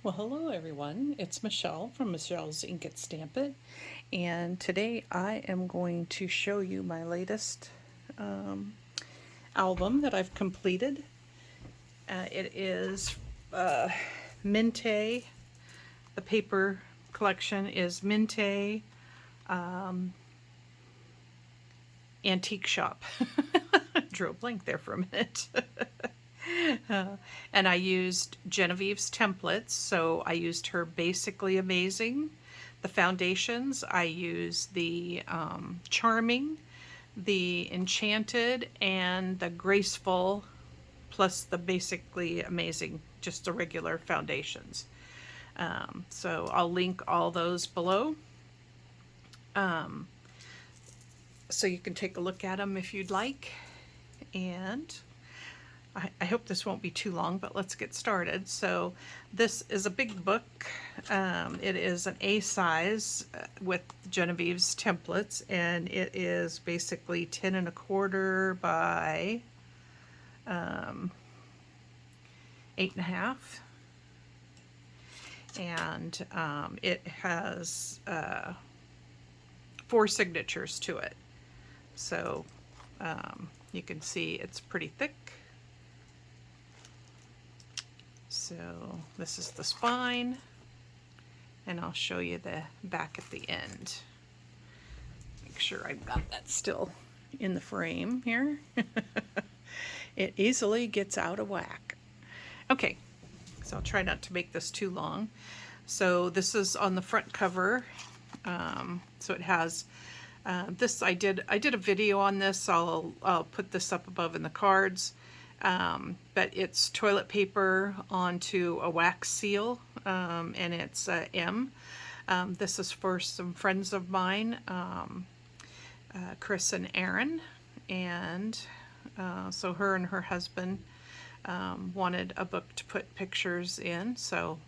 Well, hello everyone. It's Michelle from Michelle's Ink It Stamp It, and today I am going to show you my latest um, album that I've completed. It is Minte. The paper collection is Minte Antique Shop. Drew a blank there for a minute. And I used Genevieve's templates, so I used her Basically Amazing, the foundations. I used the Charming, the Enchanted, and the Graceful, plus the Basically Amazing, just the regular foundations. So I'll link all those below. So you can take a look at them if you'd like. And I hope this won't be too long, but let's get started. So this is a big book. It is an A size with Genevieve's templates, and it is basically 10 1/4 by 8 1/2. And it has 4 signatures to it. So you can see it's pretty thick. So this is the spine, and I'll show you the back at the end. Make sure I've got that still in the frame here. It easily gets out of whack. Okay, so I'll try not to make this too long. So this is on the front cover. So it has this. I did a video on this. I'll put this up above in the cards. But it's toilet paper onto a wax seal, and it's M. This is for some friends of mine, Chris and Aaron, and so her and her husband wanted a book to put pictures in, so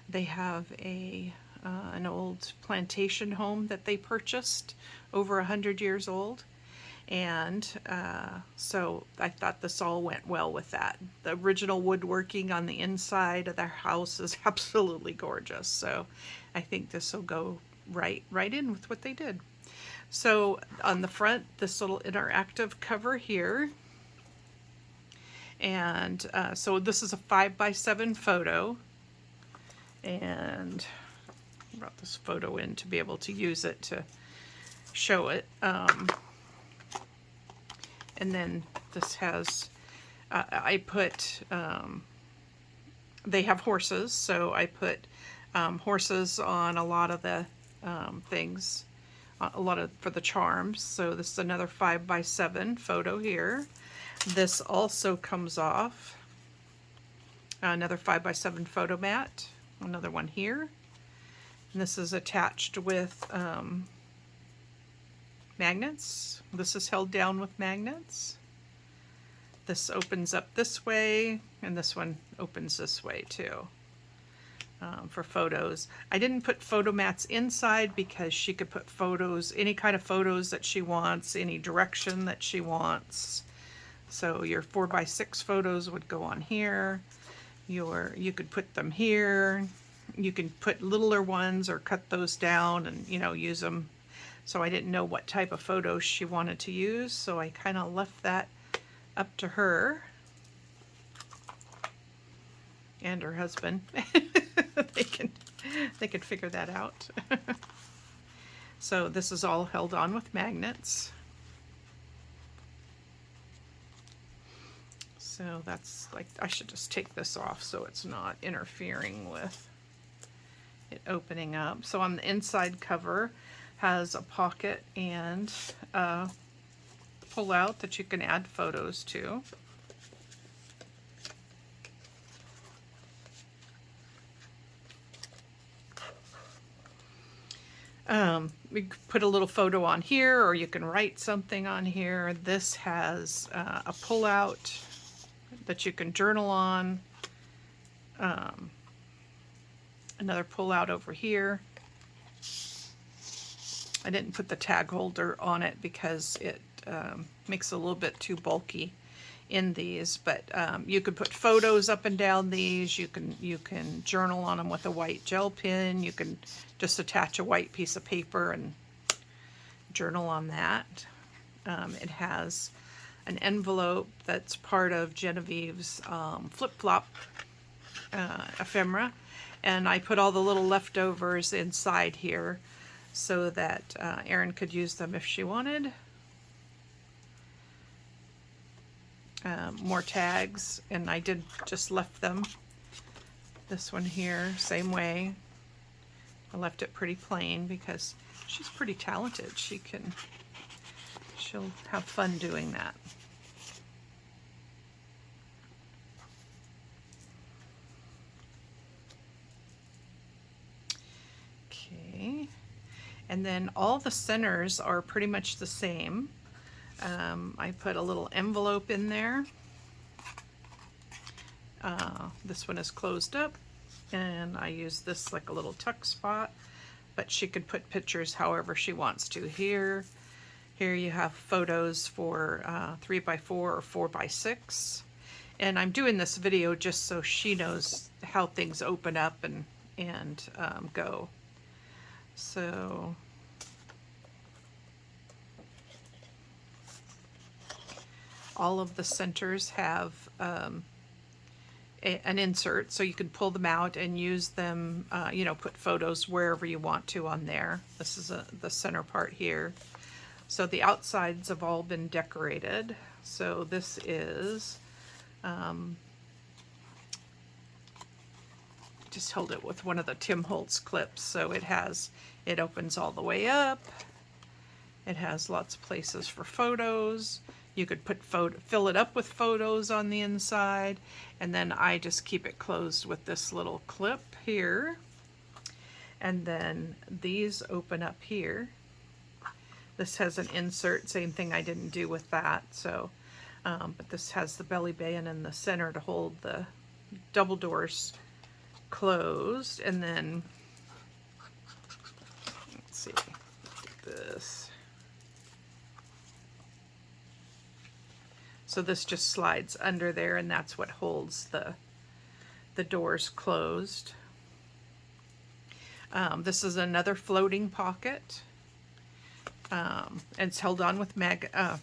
they have an old plantation home that they purchased, over 100 years old. And so I thought this all went well with that. The original woodworking on the inside of their house is absolutely gorgeous. So I think this will go right in with what they did. So on the front, this little interactive cover here. And so this is a 5x7 photo. And I brought this photo in to be able to use it to show it. And then this has, I put, they have horses, so I put horses on a lot of the things, for the charms. So this is another 5x7 photo here. This also comes off, another 5x7 photo mat, another one here. And this is attached with magnets. This is held down with magnets. This opens up this way, and this one opens this way too, for photos. I didn't put photo mats inside because she could put photos, any kind of photos that she wants, any direction that she wants. So your 4x6 photos would go on here. You could put them here. You can put littler ones or cut those down and, use them. So I didn't know what type of photos she wanted to use, so I kind of left that up to her and her husband. they can figure that out. So this is all held on with magnets. So that's like, I should just take this off so it's not interfering with it opening up. So on the inside cover has a pocket and a pull out that you can add photos to. We could put a little photo on here, or you can write something on here. This has a pull out that you can journal on. Another pull out over here. I didn't put the tag holder on it because it makes it a little bit too bulky in these, but you could put photos up and down these. You can journal on them with a white gel pen. You can just attach a white piece of paper and journal on that. It has an envelope that's part of Genevieve's flip-flop ephemera, and I put all the little leftovers inside here so that Erin could use them if she wanted. More tags, and I did just left them. This one here, same way. I left it pretty plain because she's pretty talented. She'll have fun doing that. Okay, and then all the centers are pretty much the same. I put a little envelope in there. This one is closed up, and I use this like a little tuck spot, but she could put pictures however she wants to. Here you have photos for 3x4 or 4x6, and I'm doing this video just so she knows how things open up and go. So all of the centers have an insert, so you can pull them out and use them, you know, put photos wherever you want to on there. This is the center part here. So the outsides have all been decorated. So this is, just hold it with one of the Tim Holtz clips. So it opens all the way up. It has lots of places for photos. You could fill it up with photos on the inside, and then I just keep it closed with this little clip here. And then these open up here. This has an insert, same thing I didn't do with that. So, but this has the belly band in the center to hold the double doors closed. And then, let's see, this. So this just slides under there, and that's what holds the doors closed. This is another floating pocket. And it's held on with magnets.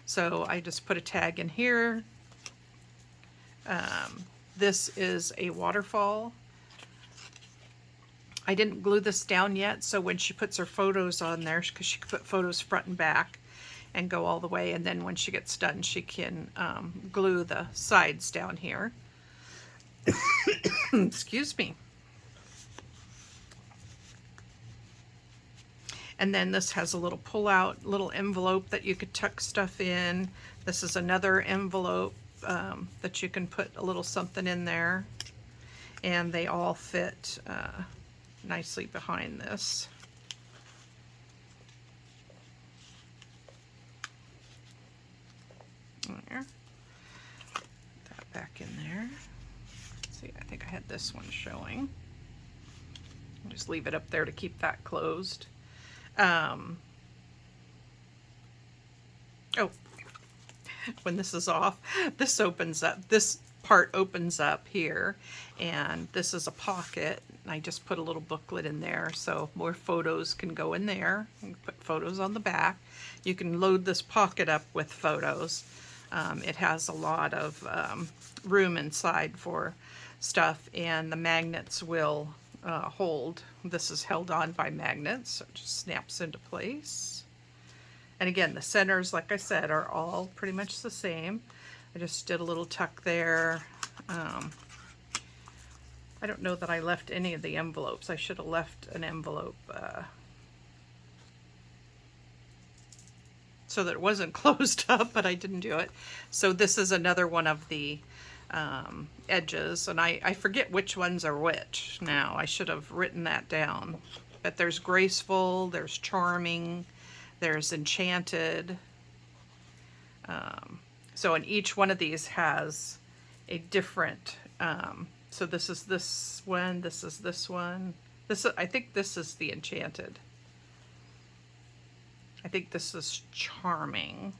So I just put a tag in here. This is a waterfall. I didn't glue this down yet, so when she puts her photos on there, because she could put photos front and back and go all the way, and then when she gets done she can glue the sides down here. Excuse me. And then this has a little pull-out little envelope that you could tuck stuff in. This is another envelope that you can put a little something in there, and they all fit nicely behind this. There. Put that back in there. Let's see, I think I had this one showing. I'll just leave it up there to keep that closed. Oh, when this is off, this opens up. This part opens up here, and this is a pocket. I just put a little booklet in there so more photos can go in there. You can put photos on the back. You can load this pocket up with photos. It has a lot of room inside for stuff, and the magnets will hold. This is held on by magnets, so it just snaps into place. And again, the centers, like I said, are all pretty much the same. I just did a little tuck there. I don't know that I left any of the envelopes. I should have left an envelope so that it wasn't closed up, but I didn't do it. So this is another one of the edges, and I forget which ones are which now. I should have written that down. But there's Graceful, there's Charming, there's Enchanted. So in each one of these has a different, so this is this one, this is this one. I think this is the Enchanted. I think this is Charming.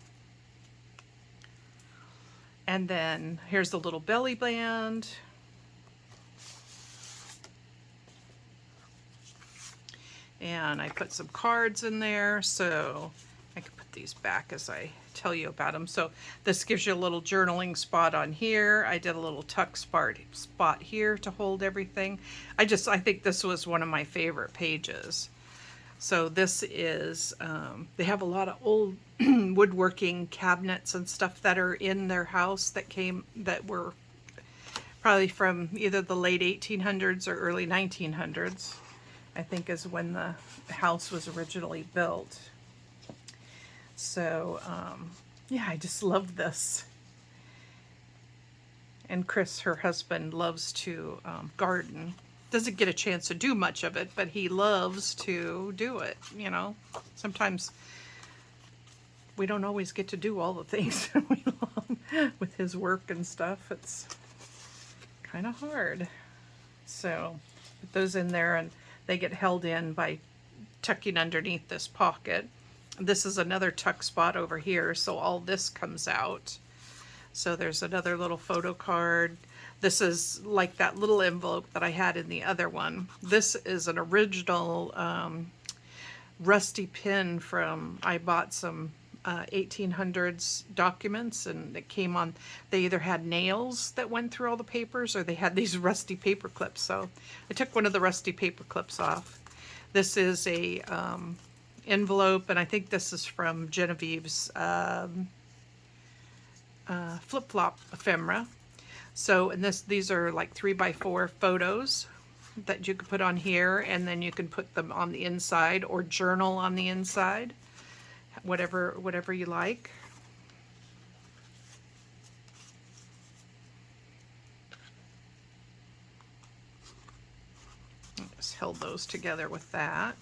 And then here's the little belly band. And I put some cards in there, so I can put these back as I tell you about them. So this gives you a little journaling spot on here. I did a little tuck spot here to hold everything. I think this was one of my favorite pages. So this is, they have a lot of old woodworking cabinets and stuff that are in their house that were probably from either the late 1800s or early 1900s. I think is when the house was originally built. So, yeah, I just love this. And Chris, her husband, loves to garden. Doesn't get a chance to do much of it, but he loves to do it, you know. Sometimes we don't always get to do all the things we love with his work and stuff. It's kind of hard. So, put those in there, and they get held in by tucking underneath this pocket. This is another tuck spot over here, so all this comes out. So there's another little photo card. This is like that little envelope that I had in the other one. This is an original rusty pin from, I bought some 1800s documents, and it came on, they either had nails that went through all the papers or they had these rusty paper clips. So I took one of the rusty paper clips off. This is a envelope, and I think this is from Genevieve's flip-flop ephemera. So, and these are like 3x4 photos that you could put on here, and then you can put them on the inside or journal on the inside. Whatever you like. I just held those together with that.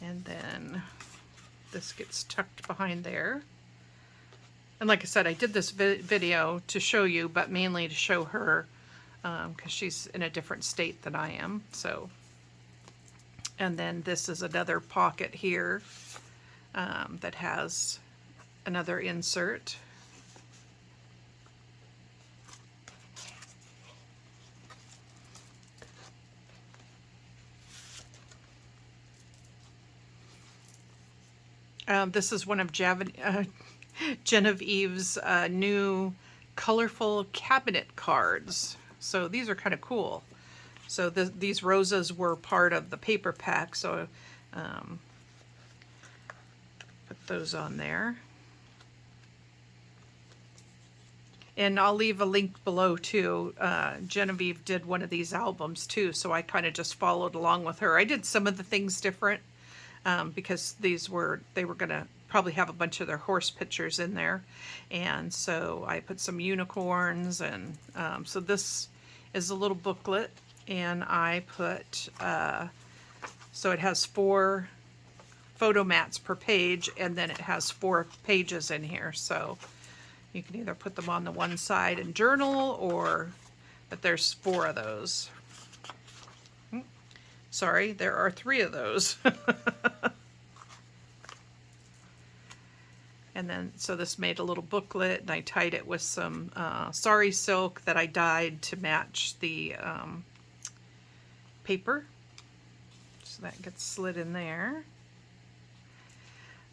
And then this gets tucked behind there. And like I said, I did this video to show you, but mainly to show her, because she's in a different state than I am. So, and then this is another pocket here that has another insert. This is one of Genevieve's new colorful cabinet cards. So these are kind of cool. So these roses were part of the paper pack, so put those on there. And I'll leave a link below too. Genevieve did one of these albums too, so I kind of just followed along with her. I did some of the things different because they were gonna probably have a bunch of their horse pictures in there, and so I put some unicorns, and so this is a little booklet, and I put so it has 4 photo mats per page, and then it has 4 pages in here, so you can either put them on the one side and journal, or but there's 4 of those. Sorry, there are 3 of those. And then, so this made a little booklet, and I tied it with some sari silk that I dyed to match the paper. So that gets slid in there.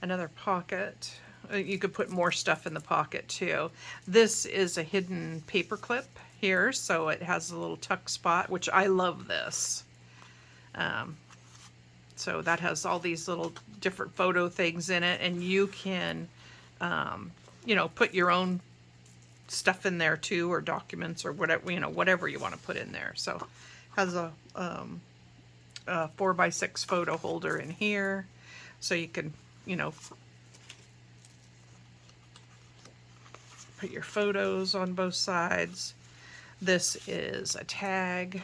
Another pocket. You could put more stuff in the pocket too. This is a hidden paper clip here, so it has a little tuck spot, which I love this. So that has all these little different photo things in it, and you can you know, put your own stuff in there too, or documents, or whatever, you know, whatever you want to put in there. So has a 4x6 photo holder in here, so you can, you know, put your photos on both sides. This is a tag.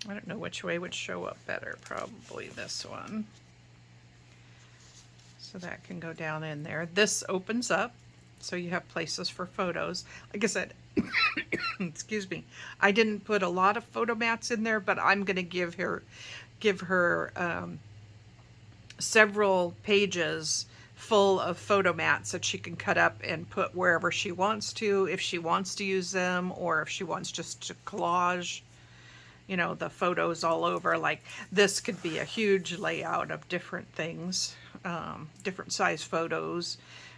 I don't know which way would show up better, probably this one. So that can go down in there. This opens up, So you have places for photos. Like I said, excuse me, I didn't put a lot of photo mats in there, but I'm going to give her several pages full of photo mats that she can cut up and put wherever she wants to, if she wants to use them, or if she wants just to collage, you know, the photos all over. Like this could be a huge layout of different things, different size photos,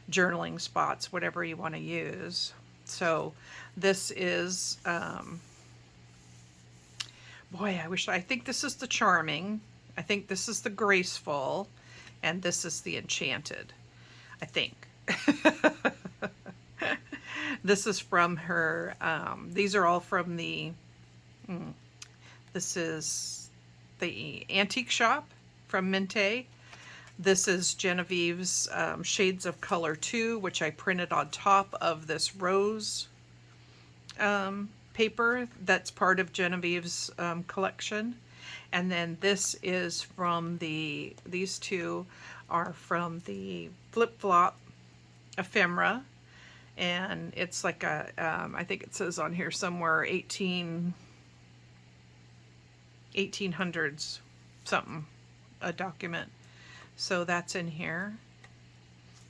journaling spots, whatever you want to use. So this is, boy, I think this is the Charming. I think this is the Graceful, and this is the Enchanted, I think. This is from her, these are all from the, this is the Antique Shop from Minte. This is Genevieve's Shades of Color 2, which I printed on top of this rose paper that's part of Genevieve's collection. And then this is from these two are from the Flip Flop Ephemera. And it's like a, I think it says on here somewhere 1800s something, a document. So that's in here.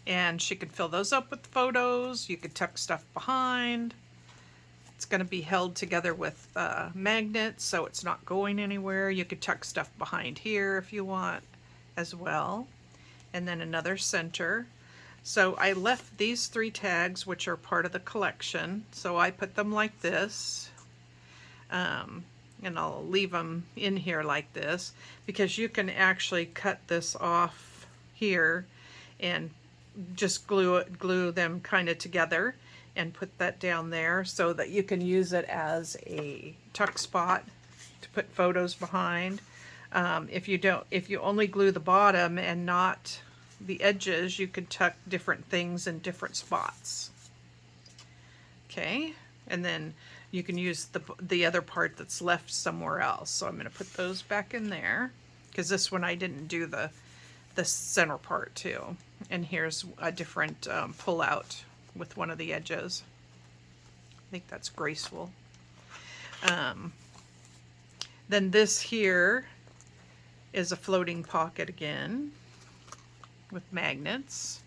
And she could fill those up with photos. You could tuck stuff behind. It's going to be held together with magnets, so it's not going anywhere. You could tuck stuff behind here if you want as well. And then another center. So I left these 3 tags, which are part of the collection. So I put them like this. And I'll leave them in here like this, because you can actually cut this off here and just glue them kind of together and put that down there so that you can use it as a tuck spot to put photos behind. If you only glue the bottom and not the edges, you could tuck different things in different spots. Okay, and then you can use the other part that's left somewhere else. So I'm going to put those back in there, because this one I didn't do the center part too. And here's a different pull out with one of the edges. I think that's Graceful. Then this here is a floating pocket again with magnets.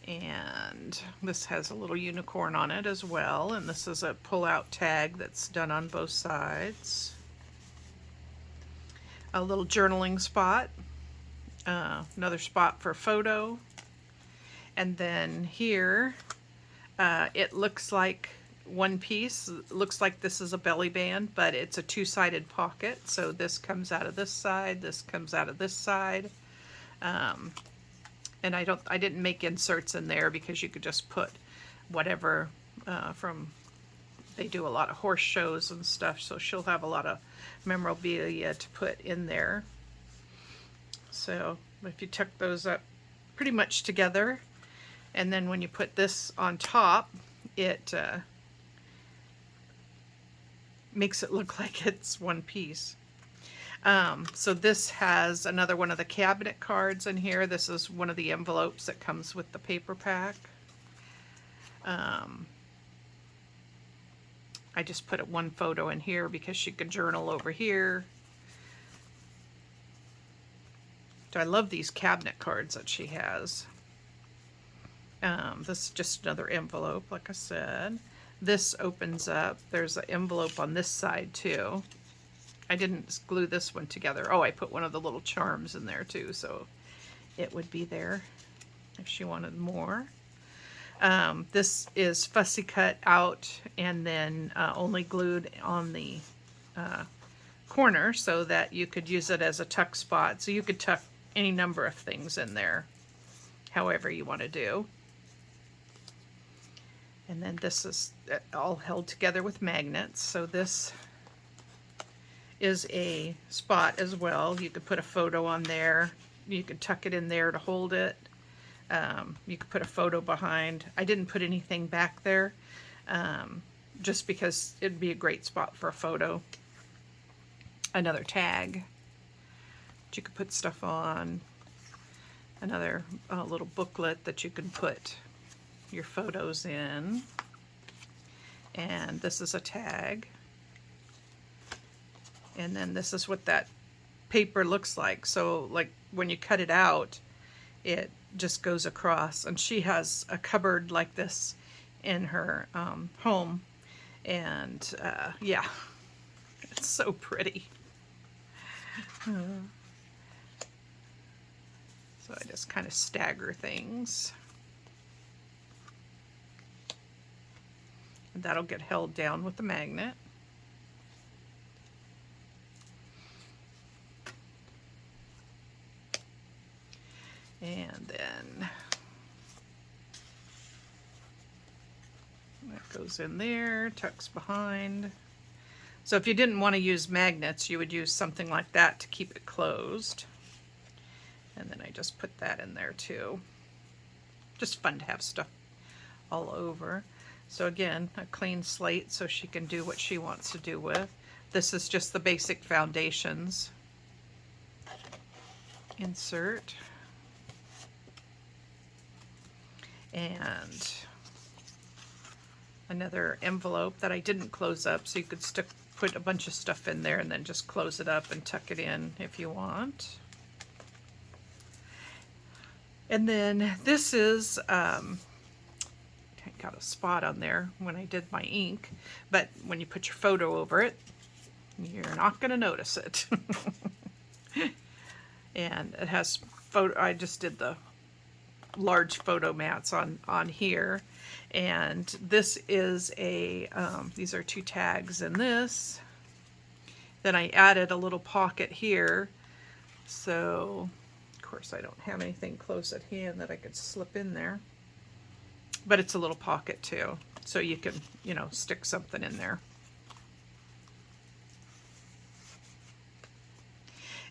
And this has a little unicorn on it as well. And this is a pull-out tag that's done on both sides. A little journaling spot. Another spot for photo. And then here, it looks like one piece. It looks like this is a belly band, but it's a 2-sided pocket. So this comes out of this side. This comes out of this side. And I didn't make inserts in there because you could just put whatever they do a lot of horse shows and stuff, so she'll have a lot of memorabilia to put in there. So if you tuck those up pretty much together, and then when you put this on top, it makes it look like it's one piece. So this has another one of the cabinet cards in here. This is one of the envelopes that comes with the paper pack. I just put one photo in here because she could journal over here. So I love these cabinet cards that she has. This is just another envelope, like I said. This opens up. There's an envelope on this side too. I didn't glue this one together. Oh, I put one of the little charms in there too, so it would be there if she wanted more. This is fussy cut out and then only glued on the corner so that you could use it as a tuck spot. So you could tuck any number of things in there, however you want to do. And then this is all held together with magnets. So this is a spot as well. You could put a photo on there. You could tuck it in there to hold it. You could put a photo behind. I didn't put anything back there just because it'd be a great spot for a photo. Another tag that you could put stuff on. Another little booklet that you can put your photos in. And this is a tag. And then this is what that paper looks like. So like when you cut it out, it just goes across. And she has a cupboard like this in her home. And yeah, it's so pretty. So I just kind of stagger things. And that'll get held down with the magnet. And then that goes in there, tucks behind. So if you didn't want to use magnets, you would use something like that to keep it closed. And then I just put that in there too. Just fun to have stuff all over. So again, a clean slate so she can do what she wants to do with. This is just the basic foundations. Insert. And another envelope that I didn't close up, so you could put a bunch of stuff in there and then just close it up and tuck it in if you want. And then this is, got a spot on there when I did my ink, but when you put your photo over it, you're not going to notice it. And it has photo, I just did the large photo mats on here, and this is a these are 2 tags in this. Then I added a little pocket here, so of course I don't have anything close at hand that I could slip in there, but it's a little pocket too, so you can, you know, stick something in there.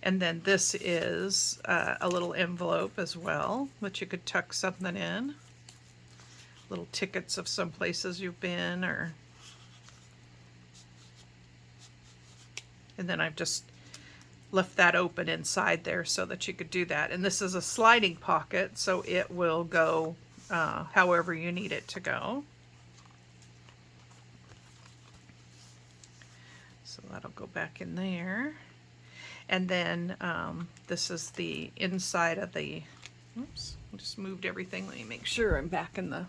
And then this is a little envelope as well, that you could tuck something in. Little tickets of some places you've been, or... And then I've just left that open inside there so that you could do that. And this is a sliding pocket, so it will go however you need it to go. So that'll go back in there. And then this is the inside of the, oops, I just moved everything. Let me make sure I'm back in the,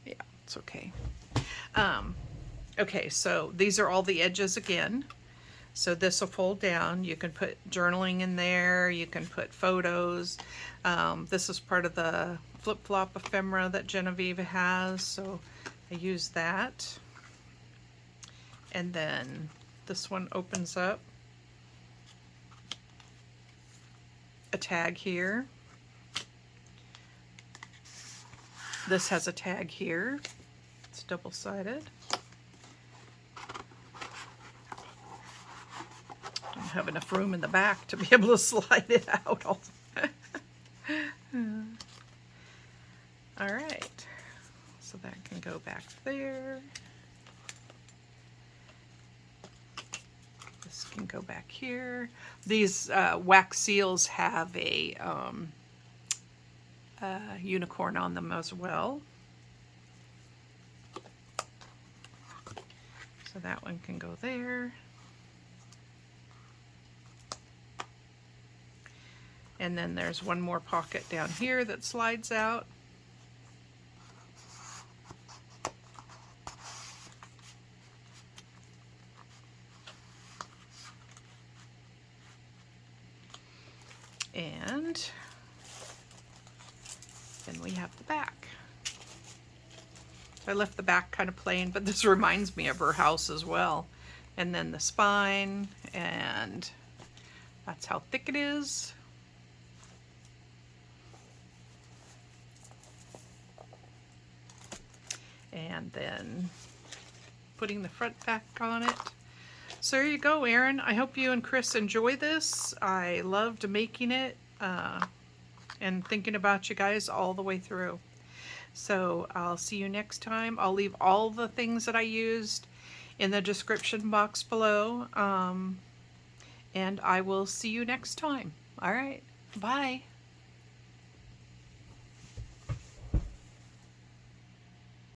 yeah, it's okay. Okay, so these are all the edges again. So this will fold down. You can put journaling in there. You can put photos. This is part of the flip-flop ephemera that Genevieve has, so I use that. And then this one opens up. A tag here. This has a tag here. It's double-sided. Don't have enough room in the back to be able to slide it out. All right, so that can go back there. This can go back here. These wax seals have a unicorn on them as well. So that one can go there. And then there's one more pocket down here that slides out. And then we have the back. So I left the back kind of plain, but this reminds me of her house as well. And then the spine, and that's how thick it is. And then putting the front back on it. So there you go, Erin. I hope you and Chris enjoy this. I loved making it and thinking about you guys all the way through. So I'll see you next time. I'll leave all the things that I used in the description box below. And I will see you next time. All right, bye.